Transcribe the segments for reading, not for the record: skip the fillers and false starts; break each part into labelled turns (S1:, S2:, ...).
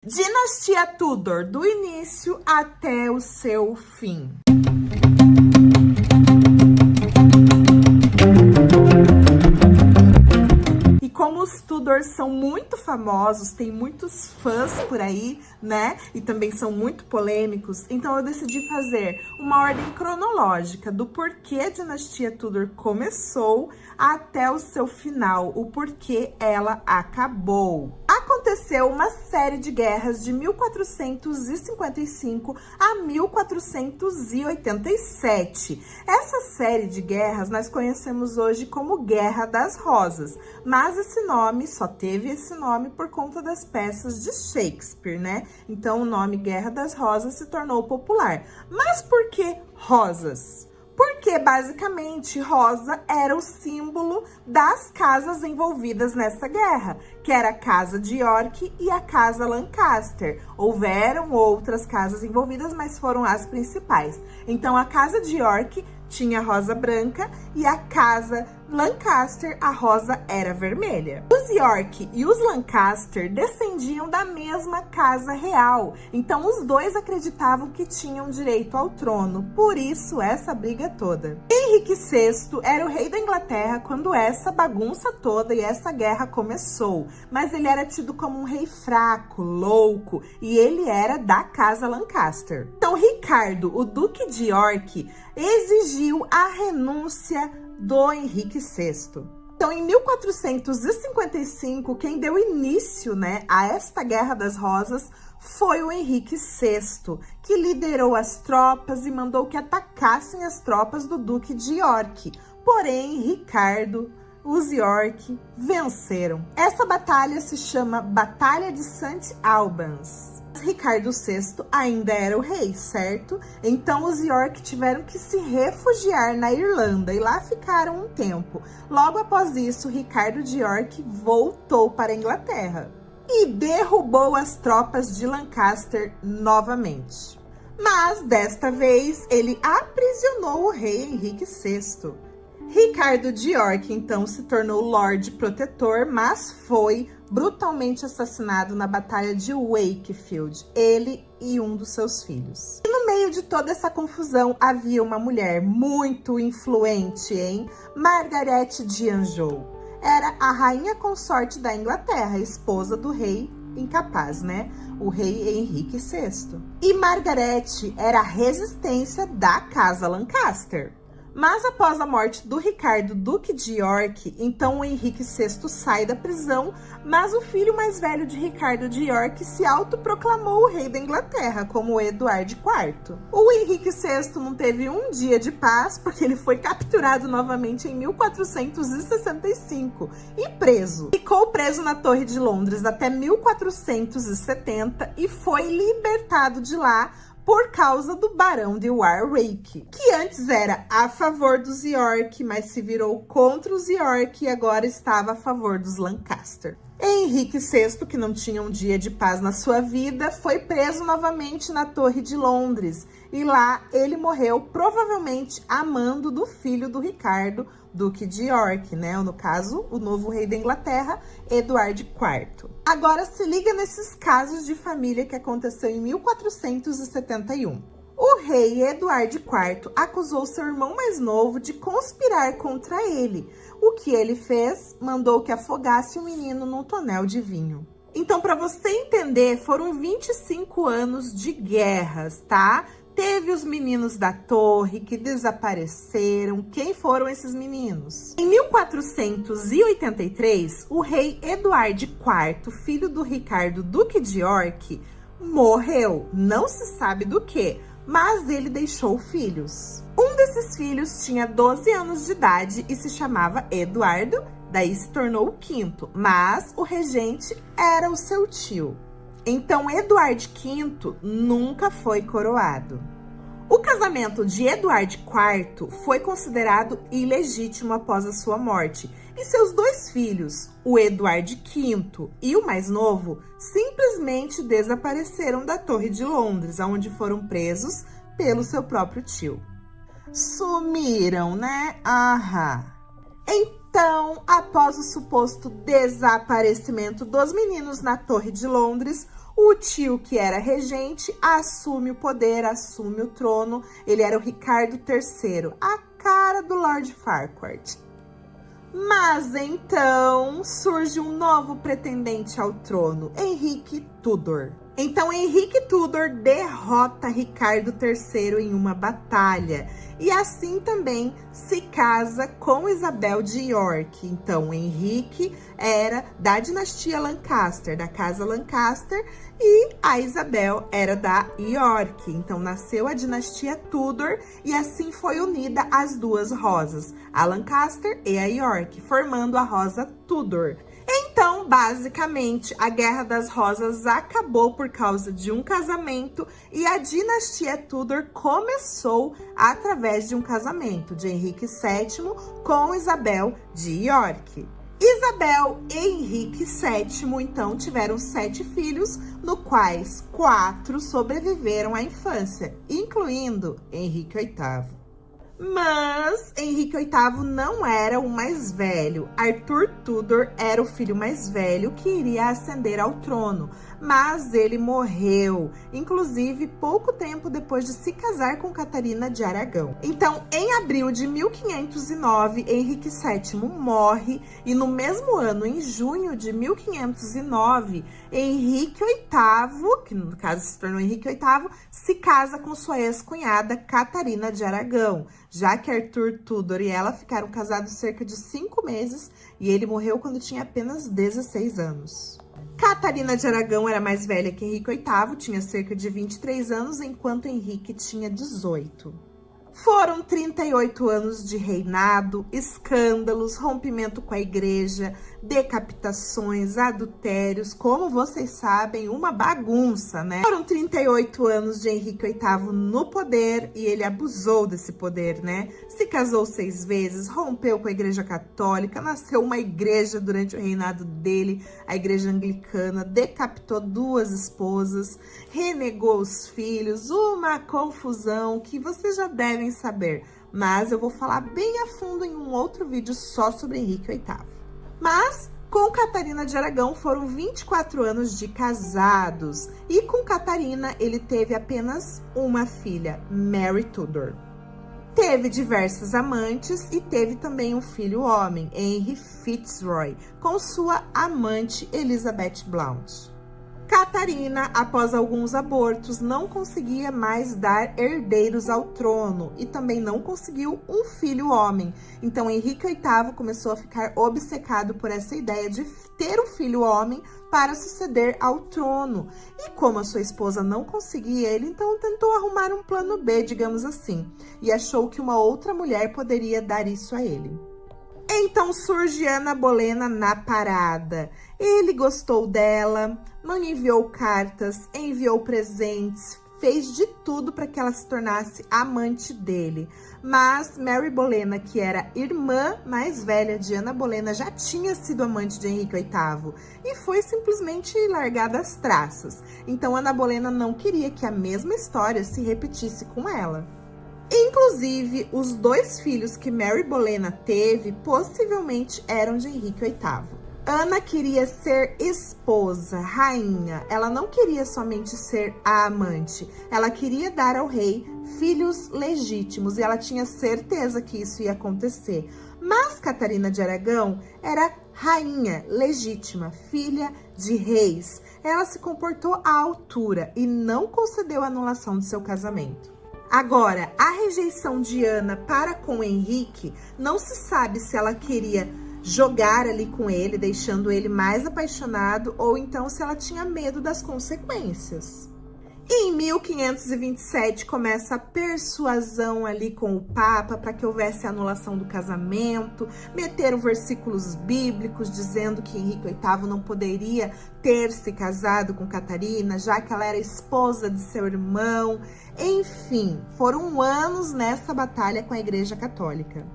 S1: Dinastia Tudor, do início até o seu fim. E como os Tudors são muito famosos, tem muitos fãs por aí, né? E também são muito polêmicos, então eu decidi fazer uma ordem cronológica do porquê a dinastia Tudor começou até o seu final, o porquê ela acabou. Aconteceu uma série de guerras de 1455 a 1487. Essa série de guerras nós conhecemos hoje como Guerra das Rosas, mas esse nome só teve esse nome por conta das peças de Shakespeare, né? Então o nome Guerra das Rosas se tornou popular. Mas por que rosas? Porque, basicamente, rosa era o símbolo das casas envolvidas nessa guerra, que era a Casa de York e a Casa Lancaster. Houveram outras casas envolvidas, mas foram as principais. Então, a Casa de York tinha rosa branca e a Casa Lancaster, a rosa era vermelha. Os York e os Lancaster descendiam da mesma casa real, então os dois acreditavam que tinham direito ao trono, por isso essa briga toda. Henrique VI era o rei da Inglaterra quando essa bagunça toda e essa guerra começou, mas ele era tido como um rei fraco, louco, e ele era da casa Lancaster. Então Ricardo, o Duque de York, exigiu a renúncia do Henrique VI. Então, em 1455, quem deu início, a esta Guerra das Rosas foi o Henrique VI, que liderou as tropas e mandou que atacassem as tropas do Duque de York. Porém, Ricardo, os York venceram. Essa batalha se chama Batalha de St. Albans. Ricardo VI ainda era o rei, certo? Então os York tiveram que se refugiar na Irlanda e lá ficaram um tempo. Logo após isso, Ricardo de York voltou para a Inglaterra e derrubou as tropas de Lancaster novamente. Mas desta vez ele aprisionou o rei Henrique VI. Ricardo de York então se tornou Lorde Protetor, mas foi brutalmente assassinado na Batalha de Wakefield, ele e um dos seus filhos. E no meio de toda essa confusão havia uma mulher muito influente, Margaret de Anjou. Era a rainha consorte da Inglaterra, esposa do rei incapaz, o rei Henrique VI. E Margaret era a resistência da casa Lancaster. Mas após a morte do Ricardo, Duque de York, então o Henrique VI sai da prisão, mas o filho mais velho de Ricardo de York se autoproclamou o rei da Inglaterra, como Eduardo IV. O Henrique VI não teve um dia de paz, porque ele foi capturado novamente em 1465 e preso. Ficou preso na Torre de Londres até 1470 e foi libertado de lá por causa do Barão de Warwick, que antes era a favor dos York, mas se virou contra os York e agora estava a favor dos Lancaster. Henrique VI, que não tinha um dia de paz na sua vida, foi preso novamente na Torre de Londres e lá ele morreu provavelmente a mando do filho do Ricardo, Duque de York, no caso, o novo rei da Inglaterra, Eduardo IV. Agora se liga nesses casos de família que aconteceu em 1471. O rei Eduardo IV acusou seu irmão mais novo de conspirar contra ele. O que ele fez? Mandou que afogasse o menino num tonel de vinho. Então, para você entender, foram 25 anos de guerras, tá? Teve os meninos da torre que desapareceram. Quem foram esses meninos? Em 1483, o rei Eduardo IV, filho do Ricardo, Duque de York, morreu. Não se sabe do que, mas ele deixou filhos. Um desses filhos tinha 12 anos de idade e se chamava Eduardo, daí se tornou o quinto, mas o regente era o seu tio. Então, Eduardo V nunca foi coroado. O casamento de Eduardo IV foi considerado ilegítimo após a sua morte, e seus dois filhos, o Eduardo V e o mais novo, simplesmente desapareceram da Torre de Londres, onde foram presos pelo seu próprio tio. Sumiram, Aham. Então, após o suposto desaparecimento dos meninos na Torre de Londres, O tio, que era regente, assume o poder, assume o trono. Ele era o Ricardo III, a cara do Lord Farquaad. Mas então surge um novo pretendente ao trono, Henrique Tudor. Então Henrique Tudor derrota Ricardo III em uma batalha e assim também se casa com Isabel de York. Então Henrique era da dinastia Lancaster, da casa Lancaster, e a Isabel era da York. Então nasceu a dinastia Tudor e assim foi unida as duas rosas, a Lancaster e a York, formando a Rosa Tudor. Então, basicamente, a Guerra das Rosas acabou por causa de um casamento e a dinastia Tudor começou através de um casamento de Henrique VII com Isabel de York. Isabel e Henrique VII, então, tiveram 7 filhos, no quais 4 sobreviveram à infância, incluindo Henrique VIII. Mas Henrique VIII não era o mais velho. Arthur Tudor era o filho mais velho que iria ascender ao trono, mas ele morreu, inclusive pouco tempo depois de se casar com Catarina de Aragão. Então, em abril de 1509, Henrique VII morre e no mesmo ano, em junho de 1509, Henrique VIII, que no caso se tornou Henrique VIII, se casa com sua ex-cunhada Catarina de Aragão, já que Arthur Tudor e ela ficaram casados cerca de 5 meses e ele morreu quando tinha apenas 16 anos. Catarina de Aragão era mais velha que Henrique VIII, tinha cerca de 23 anos, enquanto Henrique tinha 18. Foram 38 anos de reinado, escândalos, rompimento com a igreja, decapitações, adultérios, como vocês sabem, uma bagunça, né? Foram 38 anos de Henrique VIII no poder e ele abusou desse poder, né? Se casou 6 vezes, rompeu com a igreja católica, nasceu uma igreja durante o reinado dele, a igreja anglicana, decapitou 2 esposas, renegou os filhos, uma confusão que vocês já devem saber, mas eu vou falar bem a fundo em um outro vídeo só sobre Henrique VIII. Mas com Catarina de Aragão foram 24 anos de casados e com Catarina ele teve apenas uma filha, Mary Tudor. Teve diversas amantes e teve também um filho homem, Henry Fitzroy, com sua amante Elizabeth Blount. Catarina, após alguns abortos, não conseguia mais dar herdeiros ao trono e também não conseguiu um filho homem. Então, Henrique VIII começou a ficar obcecado por essa ideia de ter um filho homem para suceder ao trono. E como a sua esposa não conseguia ele, então tentou arrumar um plano B, digamos assim, e achou que uma outra mulher poderia dar isso a ele. Então surge Ana Bolena na parada. Ele gostou dela, não enviou cartas, enviou presentes, fez de tudo para que ela se tornasse amante dele. Mas Mary Bolena, que era irmã mais velha de Ana Bolena, já tinha sido amante de Henrique VIII e foi simplesmente largada às traças. Então Ana Bolena não queria que a mesma história se repetisse com ela. Inclusive, os 2 filhos que Mary Bolena teve possivelmente eram de Henrique VIII. Ana queria ser esposa, rainha. Ela não queria somente ser a amante. Ela queria dar ao rei filhos legítimos e ela tinha certeza que isso ia acontecer. Mas Catarina de Aragão era rainha legítima, filha de reis. Ela se comportou à altura e não concedeu a anulação de seu casamento. Agora, a rejeição de Ana para com Henrique, não se sabe se ela queria jogar ali com ele, deixando ele mais apaixonado, ou então se ela tinha medo das consequências. E em 1527 começa a persuasão ali com o Papa para que houvesse a anulação do casamento, meteram versículos bíblicos dizendo que Henrique VIII não poderia ter se casado com Catarina, já que ela era esposa de seu irmão. Enfim, foram anos nessa batalha com a Igreja Católica.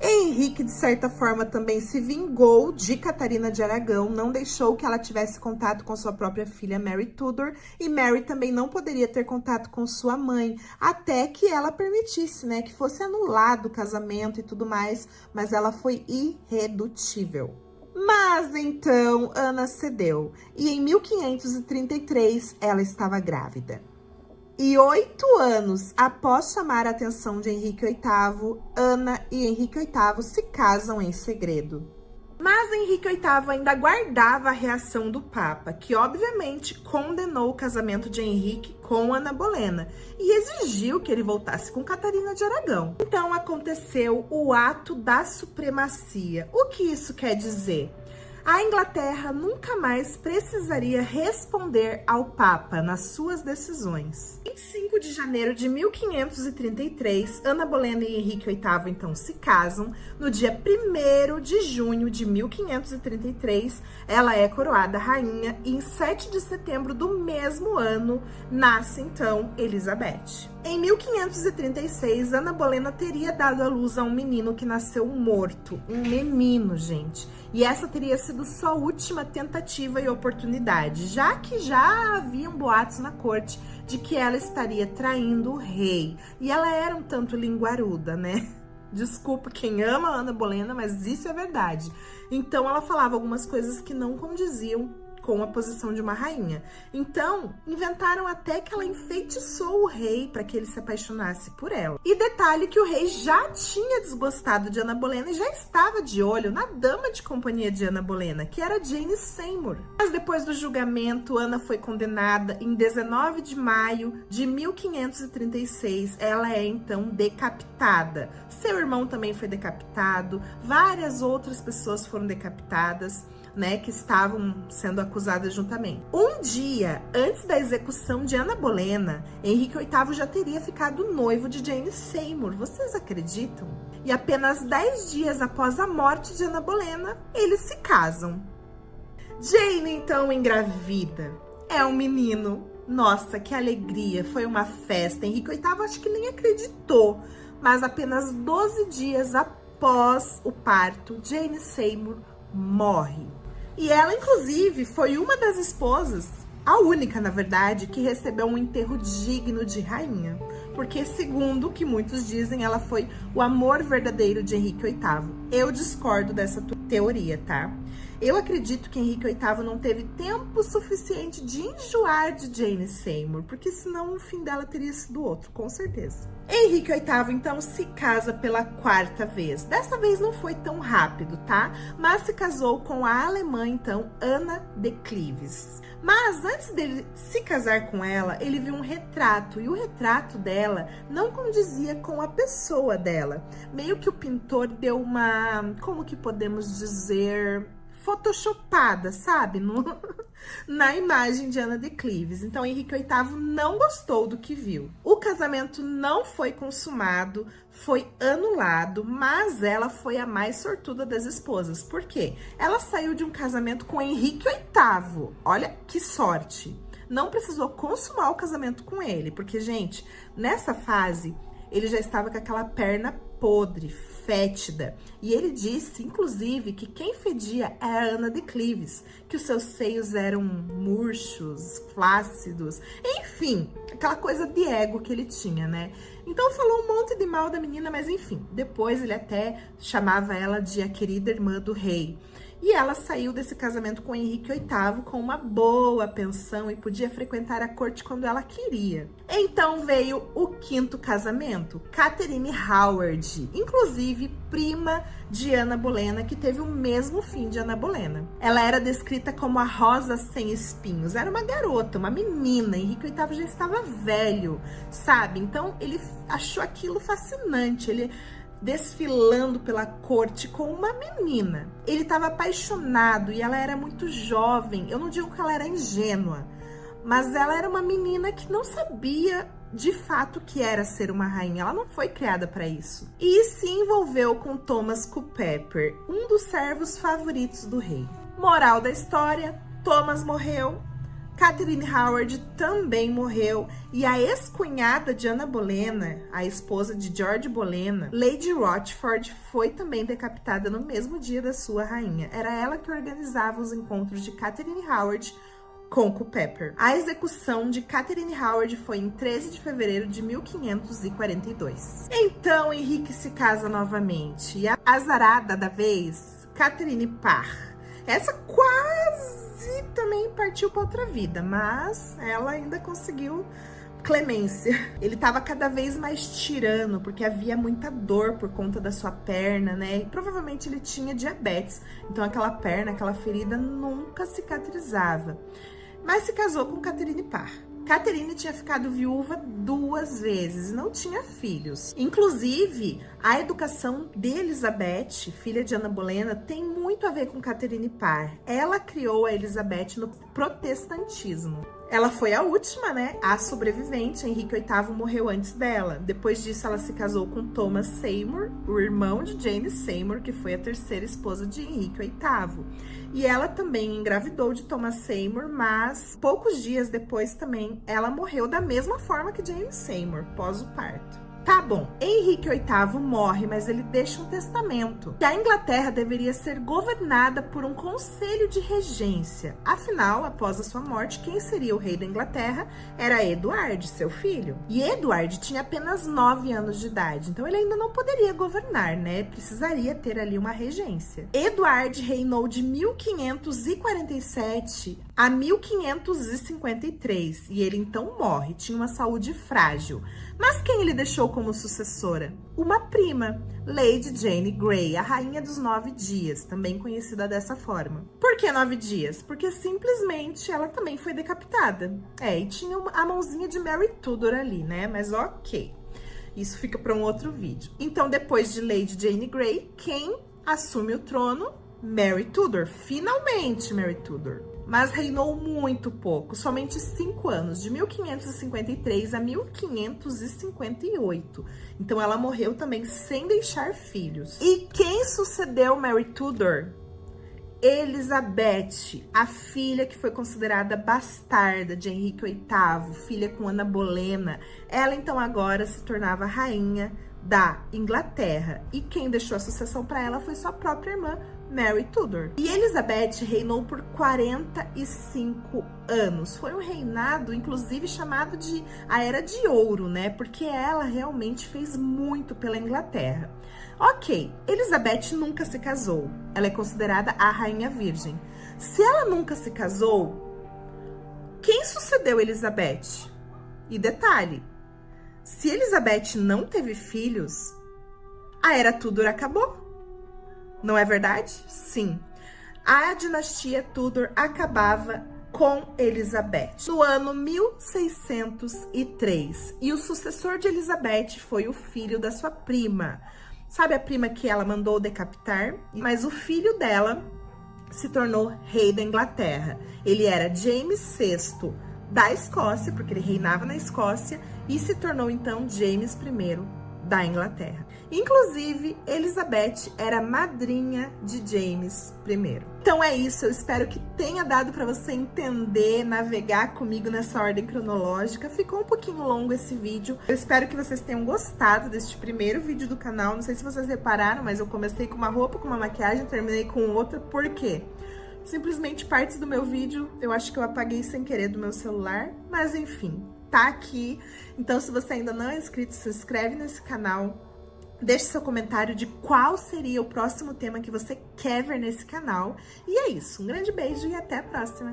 S1: Henrique, de certa forma, também se vingou de Catarina de Aragão, não deixou que ela tivesse contato com sua própria filha Mary Tudor, e Mary também não poderia ter contato com sua mãe, até que ela permitisse, né, que fosse anulado o casamento e tudo mais, mas ela foi irredutível. Mas então Ana cedeu e em 1533 ela estava grávida. E 8 anos após chamar a atenção de Henrique VIII, Ana e Henrique VIII se casam em segredo. Mas Henrique VIII ainda guardava a reação do Papa, que obviamente condenou o casamento de Henrique com Ana Bolena e exigiu que ele voltasse com Catarina de Aragão. Então aconteceu o ato da supremacia. O que isso quer dizer? A Inglaterra nunca mais precisaria responder ao Papa nas suas decisões. Em 5 de janeiro de 1533, Ana Bolena e Henrique VIII então se casam. No dia 1º de junho de 1533, ela é coroada rainha e em 7 de setembro do mesmo ano nasce então Elizabeth. Em 1536, Ana Bolena teria dado à luz a um menino que nasceu morto, um menino, gente. E essa teria sido sua última tentativa e oportunidade, já que já haviam boatos na corte de que ela estaria traindo o rei. E ela era um tanto linguaruda, né? Desculpa quem ama a Ana Bolena, mas isso é verdade. Então ela falava algumas coisas que não condiziam com a posição de uma rainha. Então, inventaram até que ela enfeitiçou o rei para que ele se apaixonasse por ela. E detalhe que o rei já tinha desgostado de Ana Bolena e já estava de olho na dama de companhia de Ana Bolena, que era Jane Seymour. Mas depois do julgamento, Ana foi condenada em 19 de maio de 1536. Ela é então decapitada. Seu irmão também foi decapitado, várias outras pessoas foram decapitadas, né, que estavam sendo acusadas juntamente. Um dia antes da execução de Ana Bolena, Henrique VIII já teria ficado noivo de Jane Seymour. Vocês acreditam? E apenas 10 dias após a morte de Ana Bolena, eles se casam. Jane, então, engravida. É um menino. Nossa, que alegria. Foi uma festa. Henrique VIII acho que nem acreditou. Mas apenas 12 dias após o parto, Jane Seymour morre. E ela, inclusive, foi uma das esposas, a única, na verdade, que recebeu um enterro digno de rainha. Porque, segundo o que muitos dizem, ela foi o amor verdadeiro de Henrique VIII. Eu discordo dessa teoria, tá? Eu acredito que Henrique VIII não teve tempo suficiente de enjoar de Jane Seymour, porque senão o fim dela teria sido outro, com certeza. Henrique VIII, então, se casa pela 4ª vez. Dessa vez não foi tão rápido, tá? Mas se casou com a alemã, então, Ana de Cleves. Mas antes dele se casar com ela, ele viu um retrato, e o retrato dela não condizia com a pessoa dela. Meio que o pintor deu uma, como que podemos dizer, photoshopada, sabe? Na imagem de Ana de Cleves. Então, Henrique VIII não gostou do que viu. O casamento não foi consumado, foi anulado, mas ela foi a mais sortuda das esposas. Por quê? Ela saiu de um casamento com Henrique VIII. Olha que sorte! Não precisou consumar o casamento com ele, porque, gente, nessa fase, ele já estava com aquela perna podre, fétida. E ele disse, inclusive, que quem fedia era Ana de Cleves, que os seus seios eram murchos, flácidos, enfim, aquela coisa de ego que ele tinha, né? Então falou um monte de mal da menina, mas enfim, depois ele até chamava ela de a querida irmã do rei. E ela saiu desse casamento com Henrique VIII com uma boa pensão e podia frequentar a corte quando ela queria. Então veio o 5º casamento, Catherine Howard, inclusive prima de Ana Bolena, que teve o mesmo fim de Ana Bolena. Ela era descrita como a rosa sem espinhos, era uma garota, uma menina. Henrique VIII já estava velho, sabe? Então ele achou aquilo fascinante, ele desfilando pela corte com uma menina. Ele estava apaixonado e ela era muito jovem. Eu não digo que ela era ingênua, mas ela era uma menina que não sabia de fato que era ser uma rainha. Ela não foi criada para isso. E se envolveu com Thomas Culpeper, um dos servos favoritos do rei. Moral da história, Thomas morreu, Catherine Howard também morreu e a ex-cunhada de Ana Bolena, a esposa de George Bolena, Lady Rochford, foi também decapitada no mesmo dia da sua rainha. Era ela que organizava os encontros de Catherine Howard com Culpeper. A execução de Catherine Howard foi em 13 de fevereiro de 1542. Então Henrique se casa novamente e a azarada da vez, Catherine Parr, Essa quase também partiu para outra vida, mas ela ainda conseguiu clemência. Ele tava cada vez mais tirano, porque havia muita dor por conta da sua perna, né? E provavelmente ele tinha diabetes, então aquela perna, aquela ferida nunca cicatrizava. Mas se casou com Catherine Parr. Catherine tinha ficado viúva 2 vezes e não tinha filhos. Inclusive, a educação de Elizabeth, filha de Ana Bolena, tem muito a ver com Catherine Parr. Ela criou a Elizabeth no protestantismo. Ela foi a última, né, a sobrevivente. Henrique VIII morreu antes dela. Depois disso, ela se casou com Thomas Seymour, o irmão de Jane Seymour, que foi a 3ª esposa de Henrique VIII. E ela também engravidou de Thomas Seymour, mas poucos dias depois também ela morreu da mesma forma que Jane Seymour, pós o parto. Tá bom, Henrique VIII morre, mas ele deixa um testamento que a Inglaterra deveria ser governada por um conselho de regência. Afinal, após a sua morte, quem seria o rei da Inglaterra era Edward, seu filho. E Edward tinha apenas 9 anos de idade, então ele ainda não poderia governar, né? Precisaria ter ali uma regência. Edward reinou de 1547 a 1553 e ele então morre, tinha uma saúde frágil. Mas quem ele deixou como sucessora? Uma prima, Lady Jane Grey, a rainha dos 9 dias, também conhecida dessa forma. Por que 9 dias? Porque simplesmente ela também foi decapitada. E tinha a mãozinha de Mary Tudor ali, né? Mas ok, isso fica para um outro vídeo. Então, depois de Lady Jane Grey, quem assume o trono? Mary Tudor, finalmente Mary Tudor. Mas reinou muito pouco, somente 5 anos, de 1553 a 1558. Então ela morreu também sem deixar filhos. E quem sucedeu Mary Tudor? Elizabeth, a filha que foi considerada bastarda de Henrique VIII, filha com Ana Bolena. Ela então agora se tornava rainha da Inglaterra. E quem deixou a sucessão para ela foi sua própria irmã, Mary Tudor. E Elizabeth reinou por 45 anos. Foi um reinado, inclusive, chamado de a Era de Ouro, né? Porque ela realmente fez muito pela Inglaterra. Ok, Elizabeth nunca se casou. Ela é considerada a Rainha Virgem. Se ela nunca se casou, quem sucedeu Elizabeth? E detalhe, se Elizabeth não teve filhos, a Era Tudor acabou. Não é verdade? Sim. A dinastia Tudor acabava com Elizabeth no ano 1603. E o sucessor de Elizabeth foi o filho da sua prima. Sabe a prima que ela mandou decapitar? Mas o filho dela se tornou rei da Inglaterra. Ele era James VI da Escócia, porque ele reinava na Escócia, e se tornou então James I da Inglaterra. Inclusive, Elizabeth era madrinha de James I. Então é isso, eu espero que tenha dado para você entender, navegar comigo nessa ordem cronológica. Ficou um pouquinho longo esse vídeo. Eu espero que vocês tenham gostado deste primeiro vídeo do canal. Não sei se vocês repararam, mas eu comecei com uma roupa, com uma maquiagem, terminei com outra. Por quê? Simplesmente partes do meu vídeo eu acho que eu apaguei sem querer do meu celular, mas enfim, tá aqui. Então, se você ainda não é inscrito, se inscreve nesse canal. Deixe seu comentário de qual seria o próximo tema que você quer ver nesse canal. E é isso, um grande beijo e até a próxima!